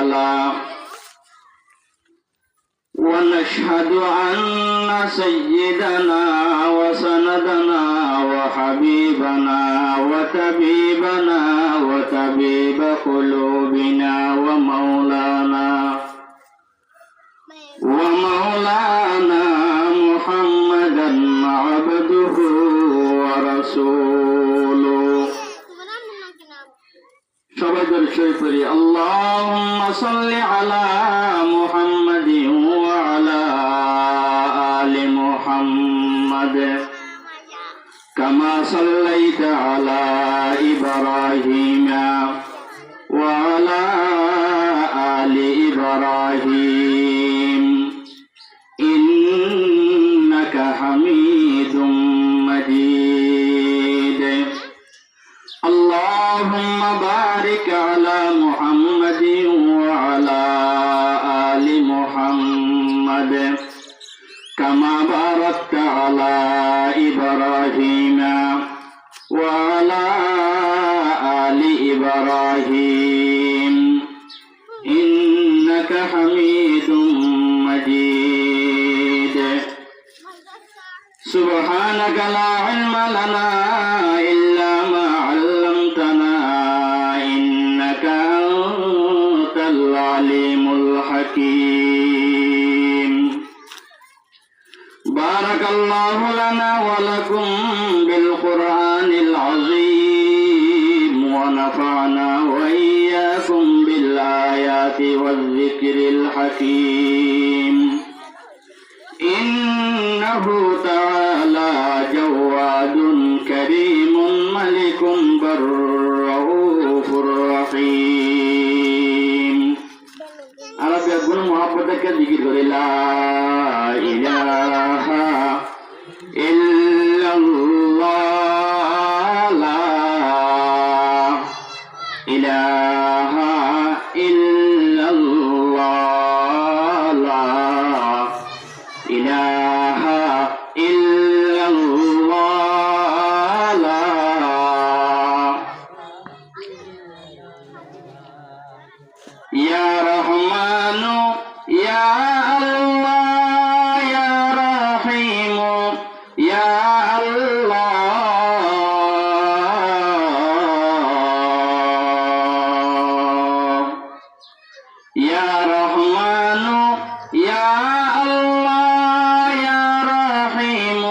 تعالى ونشهد أن سيدنا وسندنا وحبيبنا وطبيبنا وطبيب قلوبنا ومولانا محمدا عبده ورسوله شباب الشيطري اللهم صل على محمد وعلى آل محمد كما صليت على إبراهيم وعلى آل إبراهيم إنك حميد مجيد اللهم بارك على محمد وعلى آل محمد كما باركت على إبراهيم وعلى آل إبراهيم إنك حميد مجيد سبحانك لا علم لنا إلا ما علمتنا إنك أنت العليم الحكيم بارك الله لنا ولكم بالقرآن العظيم ونفعنا وإياكم بالآيات والذكر الحكيم إنه تعالى جواد كريم ملك بر رؤوف رحيم عرب يقول محبتك ذكر لا إله إلا الله لا إله إلا الله لا إله إلا الله لا يا رحمن يا الله يا رحيم يا الله يا رحمن يا الله يا رحيم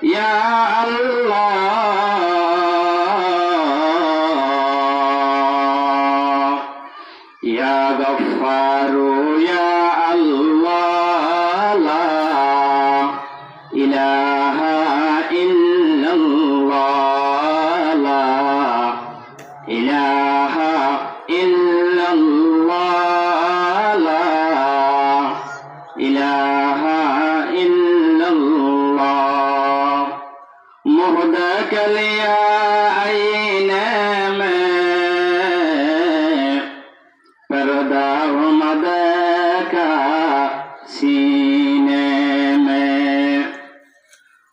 يا الله يا غفار يا الله لا إله إلا الله لا إله إلا الله لا إله إلا الله مهداك ليا أينما पर्दा मद का सीने में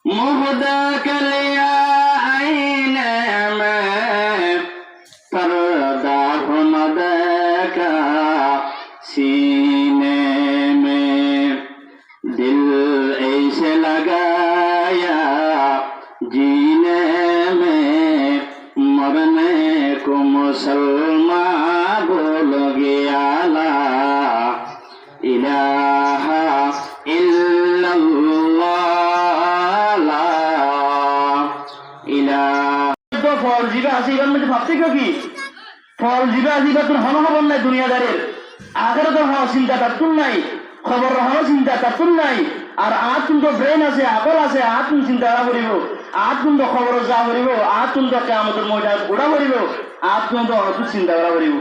मुहदा कलिया आईने में पर्दा मद का सीने में दिल ऐसे लगाया जीने में मरने को मुसलमान बोल गया ला इलाहा इल्लल्लाह ला इलाहा तो फल जीवा आसीबार में भाबते কি ফল জীবা জীবা তোর হন হবন নাই দুনিয়াদারের আখিরাতে হওয়া চিন্তা তার তুল নাই খবর হওয়া চিন্তা তার তুল নাই আর আজ কিন্তু ব্রেন আছে আকল আছে আজ তুমি চিন্তা করিব আজ কিন্তু খবর যা করিব আজ কিন্তু কিয়ামতের ময়দান ঘোড়া করিব আজ কিন্তু অত চিন্তা করা করিব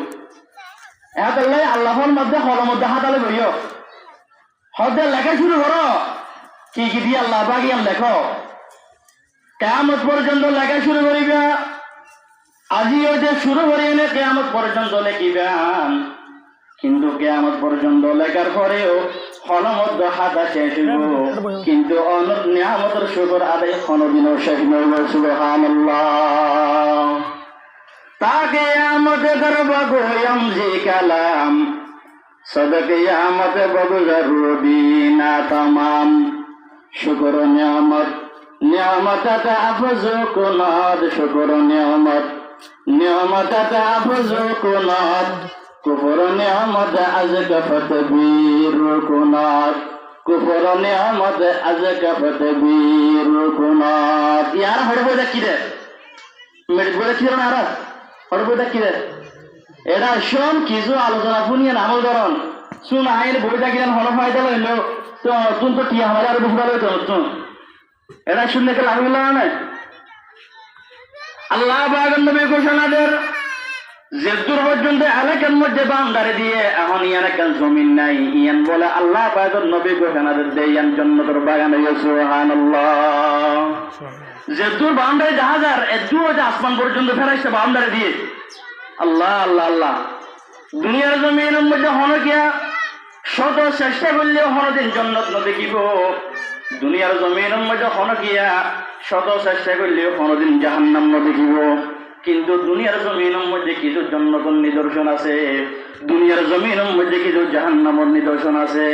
এতলে আল্লাহর মধ্যে হলের মধ্যে হাতালে বইও হদে লেখা শুরু করো কি কি দিয়ে আল্লাহ বাগিয়ান লেখো কিয়ামত পর্যন্ত লেখা শুরু করিবা আজিও যে শুরু করি এনে কিয়ামত পর্যন্ত লেখিবেন কিন্তু কিয়ামত পর্যন্ত লেখার পরেও হলের মধ্যে হাতা শেষ হইব কিন্তু অনেক নিয়ামতের শুকর আদায় কোনোদিনও শেষ নইব সুবহানাল্লাহ তাকে আমদ করব গোয়ম যে কালাম सदक़यामत बगुज़रूदीना तमाम शुक्र नियामत नियामत तहफ़्ज़ कुनाद शुक्र नियामत नियामत तहफ़्ज़ कुनाद कुफ़र नियामत अज़ कफ़त बीर कुनाद कुफ़र नियामत अज़ कफ़त बीर कुनाद यार हड़बो दक्किदे मेडबो दक्किदे ना हड़बो दक्किदे এটা শোন কিছু আলোচনা শুনিয়ে আমল করন শুন আইন বই থাকিলেন হল ফায়দা লইল তো তুই তো কি আমার আর বেশি ভালো হতো তুই এটা শুনলে কে লাগবে না আল্লাহ পাকের নবী ঘোষণাদের যে দূর পর্যন্ত এলাকার মধ্যে বান্দারে দিয়ে এখন ইয়ান একটা জমিন নাই ইয়ান বলে আল্লাহ পাকের নবী ঘোষণাদের দেয় ইয়ান জান্নাতের বাগানে সুবহানাল্লাহ যে দূর বান্দারে জাহাজার এদু আসমান পর্যন্ত ফেরাইছে বান্দারে দিয়ে আল্লাহ আল্লাহ আল্লাহ দুনিয়ার জমিনের মধ্যে হনকিয়া শত চেষ্টা করলেও হনদিন জান্নাত না দেখিব দুনিয়ার জমিনের মধ্যে হনকিয়া শত চেষ্টা করলেও হনদিন জাহান্নাম না দেখিব কিন্তু দুনিয়ার জমিনের মধ্যে কিছু জান্নাতের নিদর্শন আছে দুনিয়ার জমিনের মধ্যে কিছু জাহান্নামের নিদর্শন আছে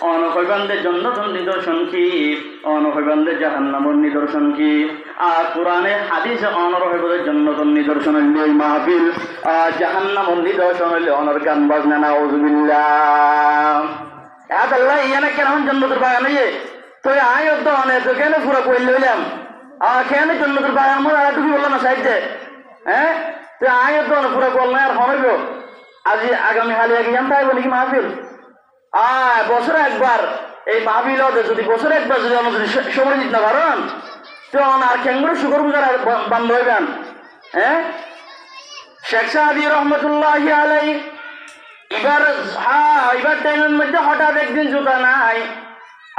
অনহৈবান্ধে জান্নাতের নিদর্শন কি অনহৈবান্ধে জাহান্নামের নিদর্শন কি আর কোরআনে হাদিসে অনহৈবান্ধে জান্নাতের নিদর্শন হইলে মাহফিল আর জাহান্নামের নিদর্শন হইলে অনর গান বাজনা নাউযুবিল্লাহ আল্লাহ ইয়ানা কেন জান্নাতের বাগান হইয়ে তো আয় তো অনেক তো কেন পুরো কইল লইলাম কেন জান্নাতের বাগান মনে আর তুমি বললাম না সাইডে হ্যাঁ তো আয় তো পুরো করল না আর হইব আজি আগামী হালি আগে জানতে হবে নাকি মাহফিল বছরে একবার এই মাহফিল যদি বছরে একবার যদি আমরা যদি সময় দিতে না পারেন তো আর কেঙ্গুলো শুকর বুঝার বন্ধ হইবেন হ্যাঁ শেখ সাদি রহমতুল্লাহ আলাই এবার টাইমের মধ্যে হঠাৎ একদিন জুতা নাই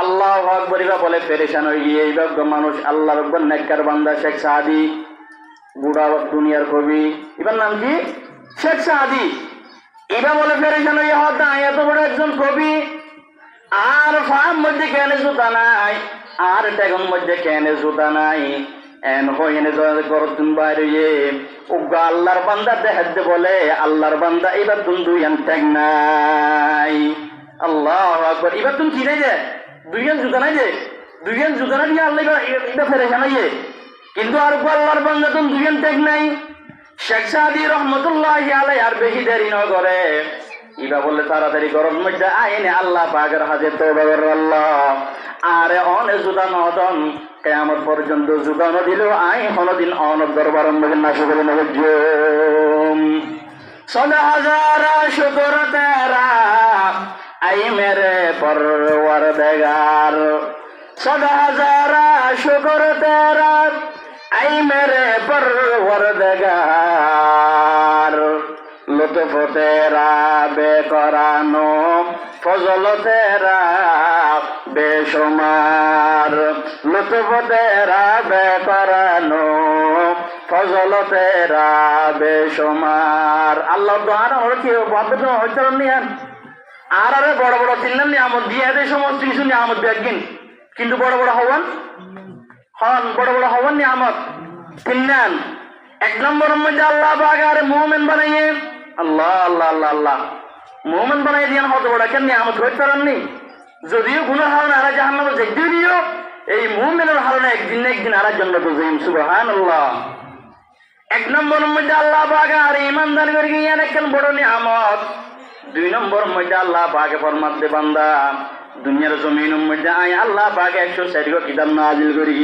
আল্লাহ আকবার এবার বলে পেরেশান হয়ে গিয়ে এইবার মানুষ আল্লাহ আকবার নেককার বান্দা শেখ সাদি বুড়া দুনিয়ার কবি এবার নাম কি শেখ সাদি এবার বলে পেরেশান হয়ে হতা এত বড় একজন কবি আর ফার্ম মধ্যে কেন জুতা নাই আর ট্যাগন মধ্যে কেন জুতা নাই এন হইনে গরতুন বাইরে ও আল্লাহর বান্দা দেখাতে বলে আল্লাহর বান্দা এবার তুমি দুইয়ান ট্যাগ নাই আল্লাহ আকবার এবার তুমি কি নাই যে দুইয়ান জুতা নাই যে দুইয়ান জুতা না দিয়ে আল্লাহ এটা পেরেশান হয়ে কিন্তু আর আল্লাহর বান্দা তুমি দুইয়ান ট্যাগ নাই শেখ সাদি রহমতুল্লাহ আলাই আর বেশি দেরি ন করে ইবা বললে তাড়াতাড়ি গরম মধ্যে আইনে আল্লাহ পাকের হাতে তওবা কর আল্লাহ আরে অনে জুদা নদন কিয়ামত পর্যন্ত জুদা ন দিল আই হনদিন অন দরবার মধ্যে না শুকরে নজুম সদা হাজারা শুকর তেরা আই মেরে পরওয়ারদিগার সদা হাজারা শুকর তেরা আই মেরে পরওয়ারদিগার লুৎফ তেরা বেকরানো ফজল তেরা বেশুমার লুৎফ তেরা বেকরানো ফজল তেরা বেশুমার আল্লাহ দোয়ার ওর কি বাদ হইতার নিয়ান আর আরে বড় বড় চিনলেন নিয়ামত দিয়ে এই সমস্ত কিছু নিয়ামত দেখবেন কিন্তু বড় বড় হওয়ান হন বড় বড় হওয়ান নিয়ামত কিনলেন এক নম্বর মধ্যে আল্লাহ বাগার মুমিন বানাইয়ে আল্লাহ আল্লাহ আল্লাহ আল্লাহ মুমিন বানাই দিয়েন হত বড় কেন নিয়ামত হইতে পারেননি যদিও গুনার হারণে আর জাহান্নামে যেতে দিও এই মুমিনের হারণে একদিন না একদিন আর জান্নাতে যাইম সুবহানাল্লাহ এক নম্বর মধ্যে আল্লাহ বাগার ঈমানদার করে গিয়ে একখান বড় নিয়ামত দুই নম্বর মধ্যে আল্লাহ পাকে ফরমাতে বান্দা দুনিয়ার জমিনের মধ্যে আয় আল্লাহ পাকে 104 কিতাব নাজিল করি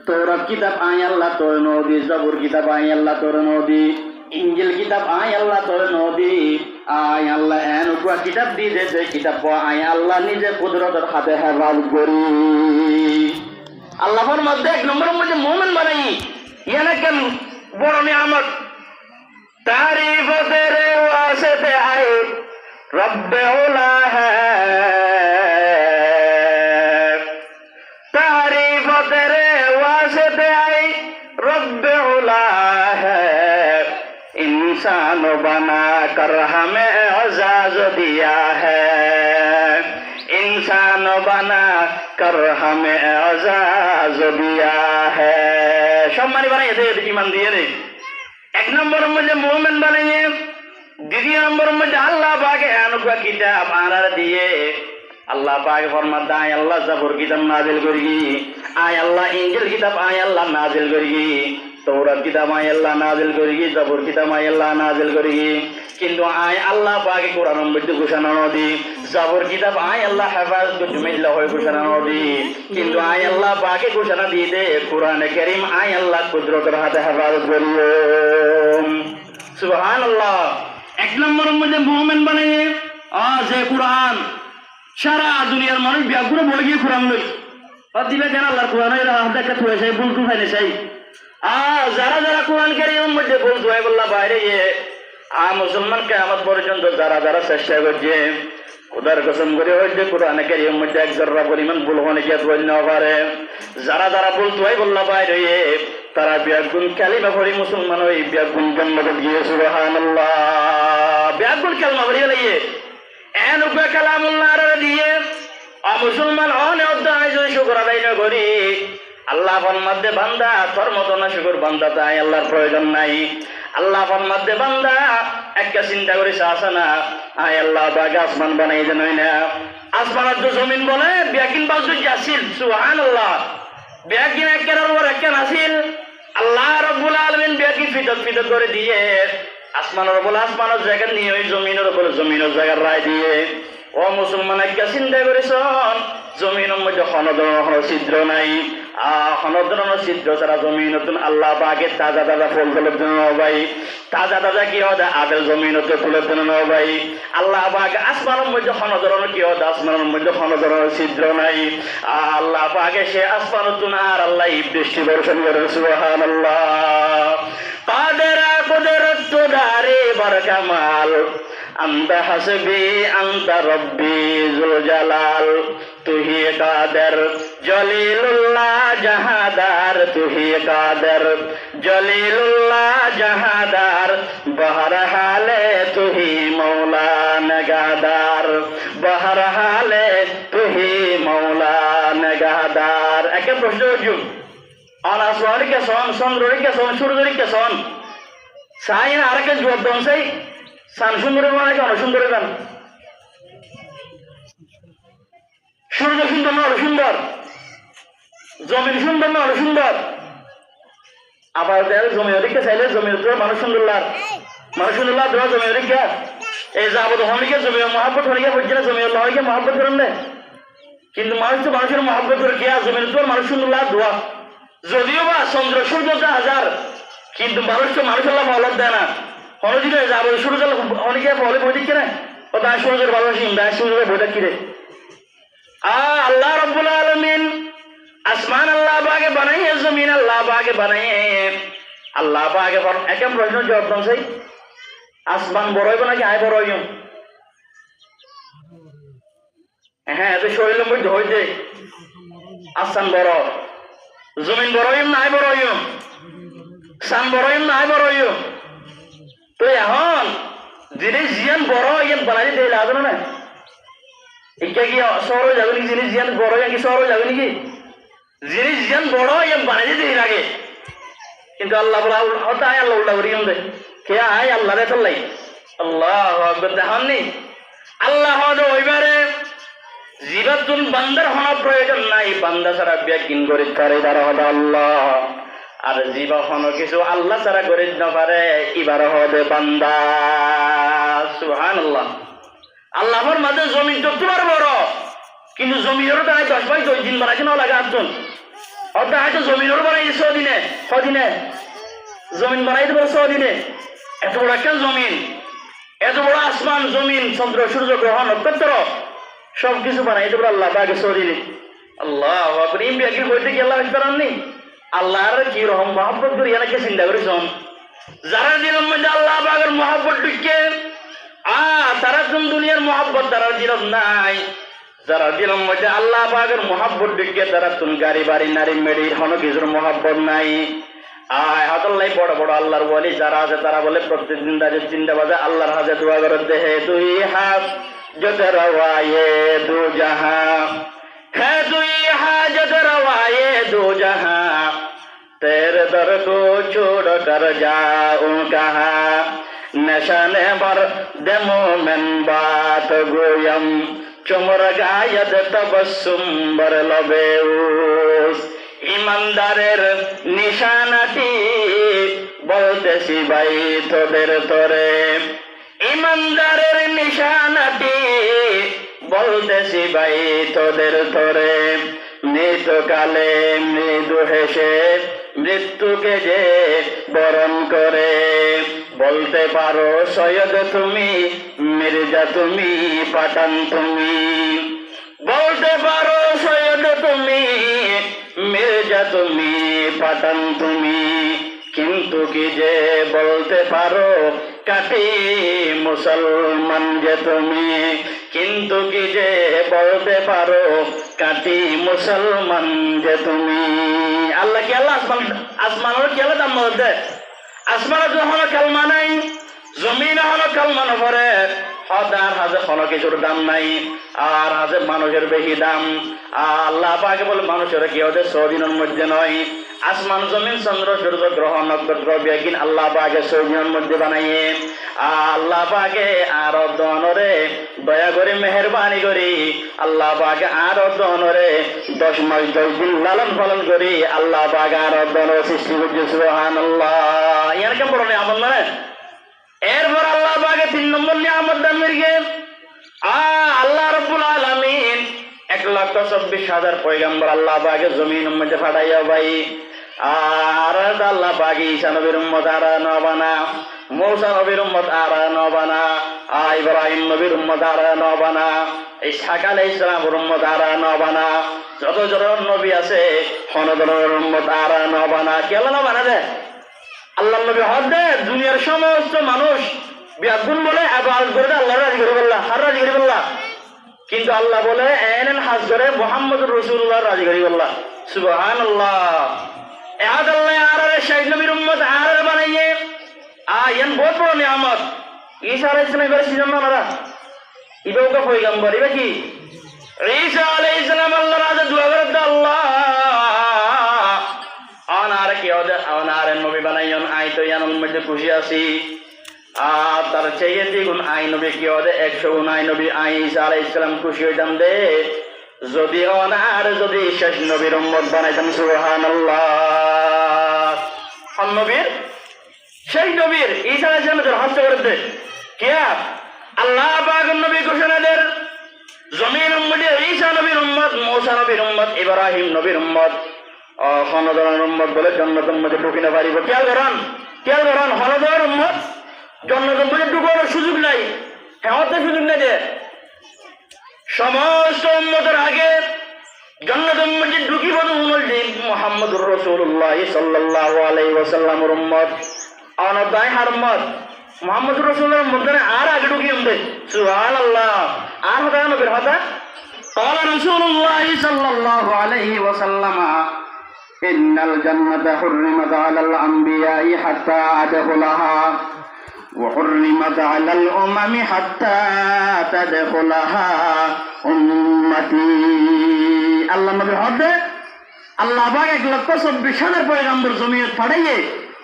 তৌরাত কিতাব আয় আল্লাহ তোর নদী জবুর কিতাব আয় আল্লাহ তোর নদী ইনজিল কিতাব আয় আল্লাহ তোর নদী আয় আল্লাহ এন উপর কিতাব দি দে যে কিতাব আয় আল্লাহ নিজে কুদরতের হাতে হেফাজত করি আল্লাহর মধ্যে এক নম্বরের মধ্যে মুমিন বানাই ইয়ানা কেন বড় নিয়ামত तारीफ तेरे वास्ते आए रब उला है तारीफ तेरे वास्ते आए रब उला है इंसान बना कर हमें एजाज दिया है इंसान बना कर हमें एजाज दिया है सम्मानी बनाइए दे ईमान दिए रे এক নম্বরের মধ্যে মুমিন বানাইয়ে দ্বিতীয় নম্বরের মধ্যে আল্লাহ পাকে নুকা কিতাব আনার দিয়ে আল্লাহ পাক ফরমাত আয় আল্লাহ জাবুর কিতাব নাজিল করি, আয় আল্লাহ ইনজিল কিতাব আয় আল্লাহ নাজিল করি, তৌরাত কিতাব আয় আল্লাহ নাজিল করি, জাবুর কিতাব আয় আল্লাহ নাজিল করি। কিন্তু আয় আল্লাহ পাকে কোরআনের মধ্যে ঘোষণা নদী, জাবুর কিতাব আয় আল্লাহ হেফাজত জুমিল্লাহ হয়ে ঘোষণা নদী। কিন্তু আয় আল্লাহ পাকে ঘোষণা দিয়ে দে কোরআনে কারীম আয় আল্লাহ কুদরতের হাতে হেফাজত করিও। সুবহানাল্লাহ। এক নম্বরের মধ্যে মুমিন বানিয়ে যে কোরআন সারা দুনিয়ার মানুষ ব্যাগুলো বলে গিয়ে কোরআন লই দিলে কেন আল্লাহর কোরআন দেখা থুয়ে চাই বলতু ফাইনে চাই যারা যারা কোরআন কারীমের মধ্যে বলতু হয় বললা বাইরে মুসলমান কিয়ামত পর্যন্ত যারা যারা চেষ্টা করছে খোদার কসম করে হইতে কোরআন কারীমের মধ্যে এক জররা পরিমাণ ভুল হনে কি বল না পারে। যারা যারা বলতু হয় বললা বাইরে তারা ব্যাগুন কালিমা পড়ি মুসলমান ওই ব্যাগুন জান্নাতে গিয়ে সুবহানাল্লাহ ব্যাগুন কালিমা পড়ি লাগিয়ে এন উপরে কালামুল্লাহ দিয়ে মুসলমান অনে অধ্যায় যদি শুকর আদায় না করি আল্লাহ ফরমাতে বান্দা তোর মতো না শুকর বান্দা তাই আল্লাহর প্রয়োজন নাই। আল্লাহ ফরমাতে বান্দা একটা চিন্তা করিস আসা না আয় আল্লাহ তাকে আসমান বানাই দেন না আসমানের তো জমিন বলে ব্যাকিন বাজু আসিল সুবহানাল্লাহ ব্যাকিন একের উপর একেন আসিল আল্লাহ রাব্বুল আলামিন ব্যাকিন ফিতত ফিতত করে দিয়ে আসমানের বলে আসমানের জায়গা নিয়ে ওই জমিনের বলে জমিনের জায়গার রায় দিয়ে ও মুসলমান একটা চিন্তা করেছ জমিনের মধ্যে কোনো ধরনের ছিদ্র নাই কোনো ধরনের ছিদ্র ছাড়া জমিন নতুন আল্লাহ পাকে তাজা তাজা ফুল তুলের জন্য ভাই তাজা তাজা কি হয় আদের জমিন ফুলের জন্য ভাই আল্লাহ পাকে আসমানের মধ্যে কোনো ধরনের কি হয় আসমানের মধ্যে কোনো ধরনের ছিদ্র নাই আল্লাহ পাকে সে আসমান নতুন আর আল্লাহ বৃষ্টি বর্ষণ করে সুবহানাল্লাহ কাদেরা কুদরত দারে বরকামাল আন্তা হাসবি আন্তা রব্বি জুল জালাল তুহি কাদের জলিলুল্লাহ জাহাদার তুহি কাদের জলিলুল্লাহ জাহাদার বহরহালে তুহি মৌলা নগাদার বহরহালে তুহি মৌলা নগাদার। একে প্রশ্ন যুগ অনাসওয়ারিকে সন চন্দ্ররিকে সন সূর্যরিকে সন সাই না আরেকে জবাব দেন সেই সান সুন্দরের মানে কি অনসুন্দরের গান সূর্য সুন্দর না সুন্দর জমিন সুন্দর না সুন্দর আবার দেখ জমিন দিকে চাইলে জমিন মানুষ সুন্দর মানুষ সুন্দর দেওয়া জমিন দিকে এই যাবত হনিকে জমি মহাব্বত হনিকে বলছে না জমি হনিকে মহাব্বত করেন না কিন্তু মানুষ তো মানুষের মহাব্বত করে কে জমিন তোর মানুষ সুন্দর দোয়া যদিও বা চন্দ্র সূর্য হাজার কিন্তু মানুষ তো মানুষ আল্লাহ ভালো দেয় না হনদিকে যাবো সূর্য অনেকে বলে বই দিচ্ছে না ও তাই সূর্যের ভালোবাসি তাই সূর্যের বইটা কিরে আল্লাহ রাব্বুল আলামিন আসমান আল্লাহ পাকে বানাইয়ে জমিন আল্লাহ পাকে বানাইয়ে আল্লাহ পাকে একটা প্রশ্ন জবাব দাও সেই আসমান বড় হইব নাকি আয় বড় হইব? হ্যাঁ তো শরীরের মধ্যে হইতে আসমান বড় জমিন বড় হইম না আয় বড় হইব সান বড় হইম না আয় বড় হইব তো এখন জিনিস জিয়ান বড় ইয়ান বানাই দিতে লাগবে না এটা কি শহরে যাবে নাকি জিনিস জিয়ান বড় ইয়ান কি শহরে যাবে নাকি জিনিস জিয়ান বড় ইয়ান বানাই দিতে লাগে কিন্তু আল্লাহ বলা আয় আল্লাহ উল্টা করি দে কে আয় আল্লাহ রে চললাই আল্লাহ আকবার দেখাননি আল্লাহ ওইবারে জীবাতুন বান্দার হওয়া প্রয়োজন নাই বান্দা ছাড়া ব্যাকিন করে পারে তারা হবে আল্লাহ আর জীবা হনো কিছু আল্লাহ ছাড়া করে না পারে এবার হবে বান্দা সুবহানাল্লাহ। আল্লাহর মাঝে জমিন তো তোমার বড় কিন্তু জমিনেরও তো 10 বাই 2 দিন বানাইছে না লাগে আটজন অর্থাৎ হয়তো জমিনেরও বানাইছে 100 দিনে জমিন বানাইতে পারে 100 দিনে এত বড় একটা জমিন এত বড় আসমান জমিন চন্দ্র সূর্য গ্রহ নক্ষত্র সবকিছু বানাইতে পারে আল্লাহ পাকে 100 দিনে আল্লাহ আকবার এই ব্যাগের বইতে কি আল্লাহ পারাননি আল্লাহর কি রকম মহব্বত করি এনাকে চিন্তা করেছ যারা দিনের মধ্যে আল্লাহ পাকের মহব্বত ঢুকে তারা কোন দুনিয়ার মহব্বত তারা দিলাম নাই যারা দিনের মধ্যে আল্লাহ পাকের মহব্বত ঢুকে তারা কোন গাড়ি বাড়ি নারী মেড়ি কোনো কিছুর মহব্বত নাই হাতল্লাই বড় বড় আল্লাহর ওয়ালি যারা আছে তারা বলে প্রত্যেকদিন তাদের চিন্তা বাজে আল্লাহর হাতে দোয়া করে দেহে তুই হাত যত রওয়ায়ে দু জাহাঁ है तुई हाजत रवाए दो जहां तेरे दर को छोड़ कर जाऊं कहां नशाने बर देमो में बात गोयम चुमर गायद तबस्सुम बर लबेउस ईमानदारेर निशानाटी বলতেছি ভাই তোদের তরে ইমানদারের নিশানাটি বলতেছি ভাই তোদের তরে মৃতকালে মৃদু হেসে মৃত্যুকে যে বরণ করে বলতে পারো সৈয়দ তুমি মির্জা তুমি পাঠান তুমি বলতে পারো সৈয়দ তুমি মির্জা তুমি পাঠান তুমি কিন্তু কি যে বলতে পারো কাটি মুসলমান যে তুমি কিন্তু কি যে বলতে পারো কাটি মুসলমান যে তুমি আল্লাহ কি আল্লাহ আসমানের কি আল্লাহ দাম বলতে আসমানের যখন কালমা নাই জমিন হলো কালমা নপরে হদার হাজে কোনো কিছুর দাম নাই আর হাজে মানুষের বেশি দাম আল্লাহ পাকে বলে মানুষের কি হতে 100 দিনের মধ্যে নয় আসমান জমিন চন্দ্র সূর্য গ্রহ নক্ষত্র বেগিন আল্লাহ পাকে 100 দিনের মধ্যে বানাইয়ে আল্লাহ পাকে আর দনরে দয়া করে মেহেরবানি করি আল্লাহ পাকে আর দনরে 10 মাস 10 দিন লালন পালন করি আল্লাহ পাকে আর দনরে সৃষ্টি করছে সুবহানাল্লাহ ইয়ার কেমন বলে আমল না এরপর আল্লাহ পাকে 3 নম্বর নিয়ামত দান করিয়ে আল্লাহ রাব্বুল আলামিন 1,24,000 পয়গম্বর আল্লাহ পাকে জমিনের মধ্যে পাঠাইয়া ভাই আর আল্লাহ পাকে ঈসা নবীর উম্মত আর নবানা মূসা নবীর উম্মত আর নবানা ইব্রাহিম নবীর উম্মত আর নবানা ইসহাক আলাইহিস সালামের উম্মত আর নবানা যত জন নবী আছে হনদরের উম্মত আর নবানা কি আল্লাহ নবানা দে আল্লাহ নবী হদে দুনিয়ার সমস্ত মানুষ বিয়াগুন বলে ইবাদত করে আল্লাহর রাজি করে বললা আর রাজি করে বললা কিন্তু আল্লাহ বলে এনন হাজ করে মুহাম্মদুর রাসূলুল্লাহ রাজি করে বললা সুবহানাল্লাহ এহাদ আল্লাহ আর শাহীদ নবীর উম্মত আর বানাইয়ে আয়ান বহুত বড় নিয়ামত ঈসা আলাইহিস সালাম এর সিজন না ইবাও কা পয়গম্বর ইবা কি ঈসা আলাইহিস সালাম আল্লাহর রাজে দোয়া করে আল্লাহ আনার কি ওদের আনার নবী বানাইয়ন আই তো ইয়ানোর মধ্যে খুশি আছি তার চেয়ে দ্বিগুণ আই নবী কি ওদের 109 নবী আই ঈসা আলাইহিস সালাম খুশি হইতাম দে যদি অনার যদি শেষ নবীর উম্মত বানাইতাম সুবহানাল্লাহ কোন নবীর সেই নবীর ঈসা আলাইহিস সালামের হস্ত করে দে কিয়া আল্লাহ পাক নবী ঘোষণা দেন জমিন উম্মতে ঈসা নবীর উম্মত মূসা নবীর উম্মত ইব্রাহিম নবীর উম্মত হনদরের উম্মত বলে জান্নাতের মধ্যে ঢুকি না পারিব খেয়াল করেন হনদরের উম্মত জান্নাতের মধ্যে ঢুকার সুযোগ নাই হেওয়াতে সুযোগ নেই যে সমস্ত উম্মতের আগে জান্নাতের মধ্যে ঢুকিব উম্মতি মুহাম্মদুর রাসূলুল্লাহ সাল্লাল্লাহু আলাইহি ওয়াসাল্লামের উম্মত অনদায় হার উম্মত মুহাম্মদুর রাসূলুল্লাহর মধ্যে আর আগে ঢুকি উম্মতে সুবহানাল্লাহ আর হতা নবীর হতা قال رسول الله صلى الله عليه وسلم إن الجنة حرمت على الأنبياء حتى أدخلها وحرمت على الأمم حتى تدخلها أمتي الله নবী হদে আল্লাহ পাক 1,24,000 পয়গম্বর জমিয়ত পাঠাইয়ে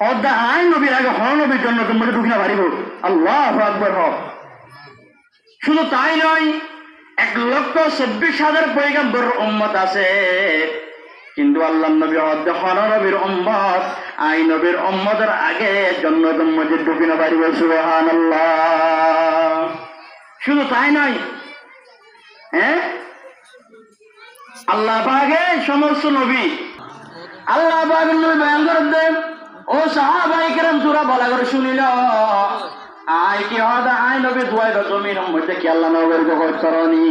হদে আই নবীর আগে হন নবীর জান্নাতের মধ্যে ঢুকিনা পারিব আল্লাহু আকবার হক শুধু তাই নয় 1,24,000 পয়গম্বর উম্মত আছে কিন্তু আল্লাহ নবী হদে হন নবীর উম্মত আই নবীর উম্মতের আগে জান্নাতের মধ্যে ঢুকিনা পারিব সুবহানাল্লাহ শুধু তাই নয় আল্লাহ পাকে সমস্ত নবী আল্লাহ পাকের নবী বয়ান করে দেন ও সাহাবায়ে কেরাম তোরা বলা করে শুনিল আয় কি হদা আয় নবী দুয়াই জমিনের মধ্যে কি আল্লাহ নবীর গফর করনি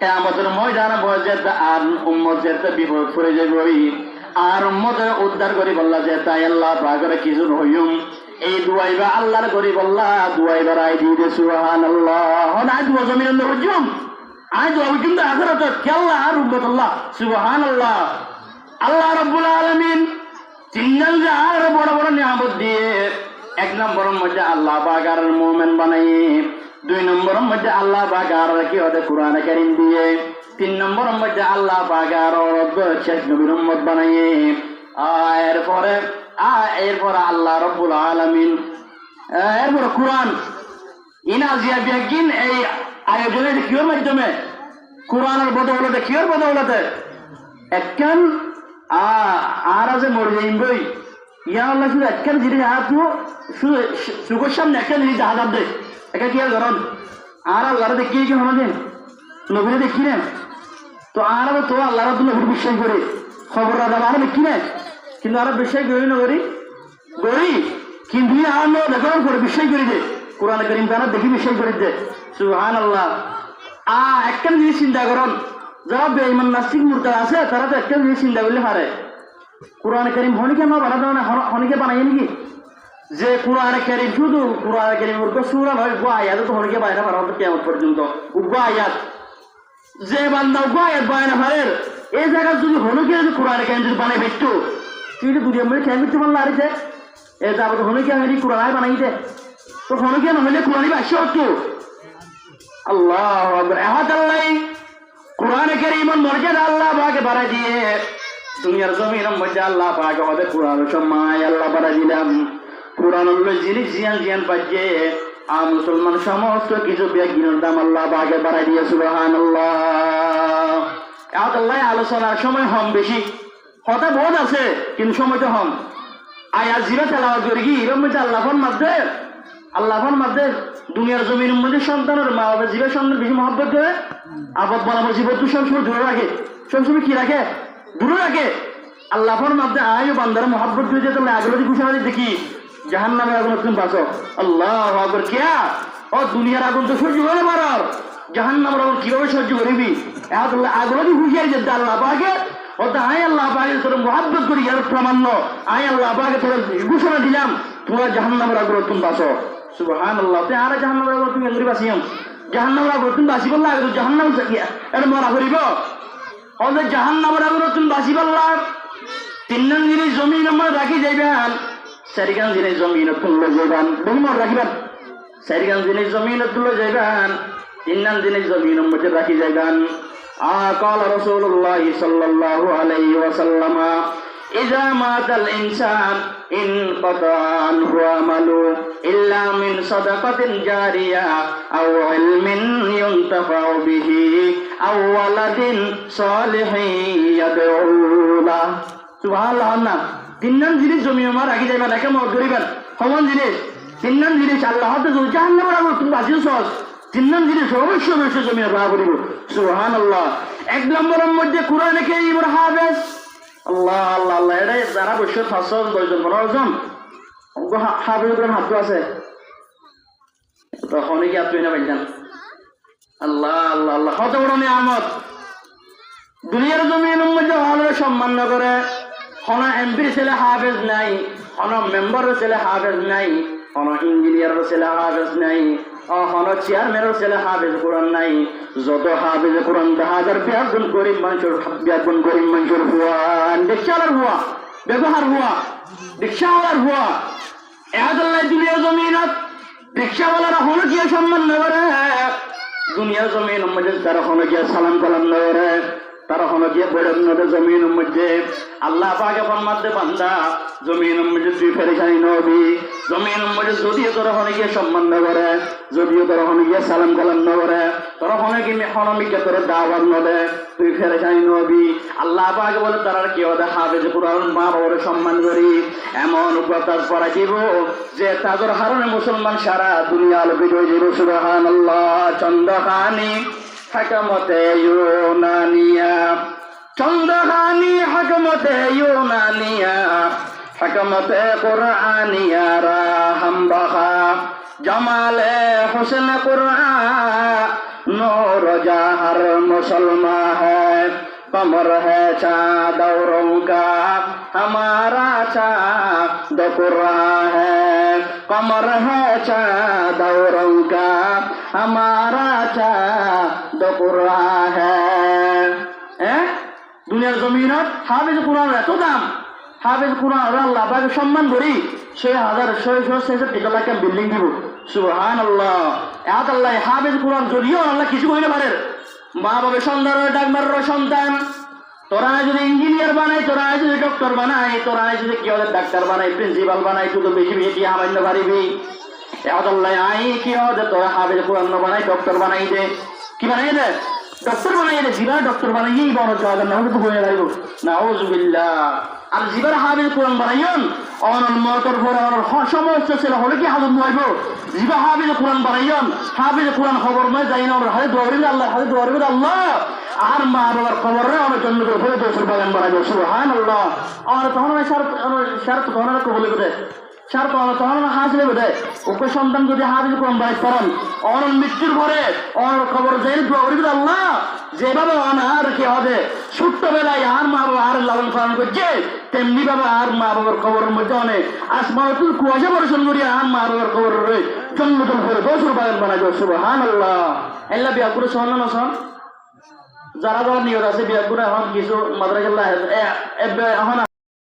কিয়ামতের ময়দানে বসে আর উম্মত যেতে বিপদ পড়ে যাবে আর উম্মতের উদ্ধার করি বললা যে তাই আল্লাহ পাকের কিছু হইম এই দুয়াইবা আল্লাহর করি বললা দুয়াইবার আই দিয়ে সুবহানাল্লাহ হদা দুয়া জমিনের মধ্যে হুজুম আই দুয়া কিন্তু আখিরাতে কি আল্লাহ আর উম্মত আল্লাহ সুবহানাল্লাহ আল্লাহ রাব্বুল আলামিন তিনজন যে আর বড় বড় নিয়ামত দিয়ে এক নম্বরের মধ্যে আল্লাহ পাক আর মুমিন বানাইয়ে 2 নম্বরের মধ্যে আল্লাহ পাক আর কি ওদের কোরআন কারীম দিয়ে 3 নম্বরের মধ্যে আল্লাহ পাক আর শেষ নবীর উম্মত বানাইয়ে এরপরে আল্লাহ রাব্বুল আলামিন এরপরে কোরআন ইনাজিয়া বিয়াকিন এই আয়োজনের কিওর মাধ্যমে কোরআনের বদৌলতে কিওর বদৌলতে একখান আর আছে মরে যাইম বই ইয়া আল্লাহ শুধু একখান জিনিস আহাতু শুধু চোখের সামনে একখান জিনিস আহাত দেয় একা কি আর ধরন আর আল্লাহরা দেখিয়ে কি হমাদিন নবীরে দেখি না তো আর তো আল্লাহরা তো নবীর বিশ্বাস করে খবর রাখা আর দেখি না কিন্তু আর বিশ্বাস করি না করি কিন্তু আর দেখানোর পরে বিশ্বাস করি দে কোরআন করিম তারা দেখি বিশ্বাস করি দে সুবহানাল্লাহ একখান জিনিস চিন্তা করুন যারা বেঈমান নাস্তিক মুরতাদ আছে তারা তো একটা জিনিস চিন্তা করলে পারে কোরআন করিম হনিকে আমরা বানাতে না হনিকে বানাই নাকি যে কোরআন করিম শুধু কোরআন করিম সূরা নয় গো আয়াত তো হনিকে বাইরে বানাতে কিয়ামত পর্যন্ত গো আয়াত যে বান্দা গো আয়াত বাইরে পারে এই জায়গা যদি হনিকে যদি কোরআন করিম যদি বানাই ফেটতো তুই তো দুনিয়া মধ্যে কেন করতে পারলা আরে এই যাবত হনিকে আমি কোরআন বানাই দে তো হনিকে না হলে কোরআনই ভাষ্য হতো আল্লাহু আকবার আল্লাহ কোরআন কারীমের মর্যাদা আল্লাহ পাক বাড়ায় দিয়ে দুনিয়ার জমিনের মধ্যে আল্লাহ পাক আমাদের কোরআন সম্মান আল্লাহ বাড়ায় দিলাম কোরআন হলো জিনিস জিয়ান পাচ্ছে মুসলমান সমস্ত কিছু বিজ্ঞানের দাম আল্লাহ পাক বাড়ায় দিয়ে সুবহানাল্লাহ আল্লাহ আলোচনার সময় হম বেশি কথা বহুত আছে কিন্তু সময় তো হম আয়াত জিরা তেলাওয়াত করি কি এর মধ্যে আল্লাহর মধ্যে দুনিয়ার জমিনের মধ্যে সন্তানের মা বাবা জীবের সন্তান বেশি মহব্বত করে আপদ বলাবো জীবন তো সবসময় দূরে রাখে সবসময় কি রাখে দূরে রাখে আল্লাহর মধ্যে আয়ু বান্দারা মহব্বত করে যেতে আগ্রহী ঘোষণা দেখি জাহান্নামের আগুন তুমি বাঁচো আল্লাহু আকবার কিয়া ও দুনিয়ার আগুন তো সহ্য করে পারার জাহান্নামের আগুন কিভাবে সহ্য করবি আগ্রহী হুঁশিয়ারি যেতে আল্লাহ পাকে ও তো আয় আল্লাহ পাকে তোর মহব্বত করি আর প্রামাণ্য আয় আল্লাহ পাকে তোর ঘোষণা দিলাম তোমরা জাহান্নামের আগ্রহ তুমি বাঁচো সুবহানাল্লাহ তে আর জাহান্নামের আগুন তুমি এঙ্গুরি বাঁচিয়াম জাহান্নামের আগুন তুমি বাঁচি বললা আগে জাহান্নাম এটা মরা করিব হলে জাহান্নামের আগুন তুমি বাঁচি বললা তিনজন জিনিস জমিন আমার রাখি যাইবেন চারিগান জিনিস জমিন তুললে যাইবেন বহুমর রাখিবেন চারিগান জিনিস জমিন তুললে যাইবেন তিনজন জিনিস জমিন মধ্যে রাখি যাইবেন قال رسول الله صلى الله عليه وسلم إذا مات الإنسان انقطع عنه عمله إلا من صدقة جارية أو علم ينتفع به أو ولد صالح يدعو له سبحان الله তিনজন জিনিস জমি আমার রাখি যাবেন একে মত করিবেন সমান জিনিস তিনজন জিনিস আল্লাহ জাহান্নামের আগুন তুমি বাঁচিও সহজ তিনজন জিনিস অবশ্যই জমি রাখা করিব সুবহানাল্লাহ এক নম্বরের মধ্যে কোরআন কারীমের হাফেজ আল্লাহ আল্লাহ আল্লাহ এটাই যারা বসে 510 জন হাফেজ কোরআন হাত আছে তখন কি আপনি না ভাইজান আল্লাহ আল্লাহ আল্লাহ কত বড় নিয়ামত দুনিয়ার জমিনের মধ্যে ভালো সম্মান না করে কোন এমপির ছেলে হাফেজ নাই কোন মেম্বারের ছেলে হাফেজ নাই কোন ইঞ্জিনিয়ারের ছেলে হাফেজ নাই কোন চেয়ারম্যানের ছেলে হাফেজ কোরআন নাই যত হাফেজ কোরআন 10,000 গুণ গরিব মানুষের হুয়া রিক্সাওয়ালার হুয়া ব্যবহার হুয়া রিক্সাওয়ালার হুয়া আল্লাহ দুনিয়ার জমিনত রিক্সাওয়ালারা হলো কি সম্মান না করে দুনিয়ার জমিন মধ্যে তারা হলো কি সালাম কালাম না করে তারা হলো কি বড় জমিনের মধ্যে আল্লাহ পাকে ফরমাতে বান্দা জমিনের মধ্যে তুই ফেরেশানি নবী জমিনের মধ্যে যদিও তোরা হলে গিয়ে সম্মান না করে যদিও তোরা হলে গিয়ে সালাম কালাম না করে তোরা হলে কি মেহনমিকে তোর দাওয়াত নবে তুই ফেরেশানি নবী আল্লাহ পাকে বলে তারা কি ওদের হাফেজ কোরআন মা বাবার সম্মান করি এমন কথা পড়া দিব যে তাদের হারণে মুসলমান সারা দুনিয়া আলোকিত হয়ে যাবে সুবহানাল্লাহ চন্দ্রখানি হাকামতে ইউনানিয়া চন্দ্রখানি হাকামতে ইউনানিয়া হাকামতে কুরআনিয়া রাহাম বাহা জামালে হোসেন কুরআন নূর জাহর মুসলমান হ্যায় कमर है चाँद औरों का हमारा चाँद कुरान है कमर है चाँद औरों का हमारा चाँद कुरान है দুনিয়ার জমিনত হাফেজ কোরআন এত দাম হাফেজ কোরআন আল্লাহ পাকে সম্মান করি 6,666 টাকা বিল্ডিং দিব সুবহানাল্লাহ এত আল্লাহ হাফেজ কোরআন যদিও আল্লাহ কিছু কইতে পারে মা বাবা সন্তান ডাক্তারের সন্তান তোরা যদি ইঞ্জিনিয়ার বানাই তোরা যদি ডক্টর বানাই তোরা যদি কি ডাক্তার বানাই প্রিন্সিপাল বানাই তুই তো বেশি বেশি আমান্য পারিবি আল্লাহ আই কি হবে তোরা হাফেজ কোরআন বানাই ডক্টর বানাই দে কি বানাই দে ডক্টর বানাই দে জিবা ডক্টর বানাইই বড় জায়গা না হলে তো হয়ে যাইব নাউজুবিল্লাহ আর জিবার হাফেজ কোরআন বানাইন অনল মতর পরে অনল সমস্ত ছেলে হলে কি হাজত নইব জিবা হাফেজ কোরআন বানাইন হাফেজ কোরআন খবর নয় যাই না ওর হাতে দৌড়িল আল্লাহ হাতে দৌড়িল আল্লাহ আর মা বাবার খবরে অনেক জন্য করে ফেলে দোষের বাগান বানাইব সুবহানাল্লাহ আর তখন সার তখন বলে বেদে সার তখন হাসলে বেদে ওকে সন্তান যদি হাফেজ কোরআন বানাই করেন অনল মৃত্যুর পরে অনল খবর যাই দৌড়িল আল্লাহ যেভাবে অনার কি হবে ছোট্টবেলায় আর মা বাবা আর লালন পালন করছে তেমনি ভাবে আর মা বাবার খবরের মধ্যে অনেক আসমাতুল কুয়াশা বর্ষণ করি আর মা বাবার খবর জন্মতন করে দোষের বাগান বানাইব সুবহানাল্লাহ আল্লাহ বিয়া করে শোন না শোন যারা যারা নিয়ত আছে বিয়া করে এখন কিছু মাদ্রাসাল্লাহ এখন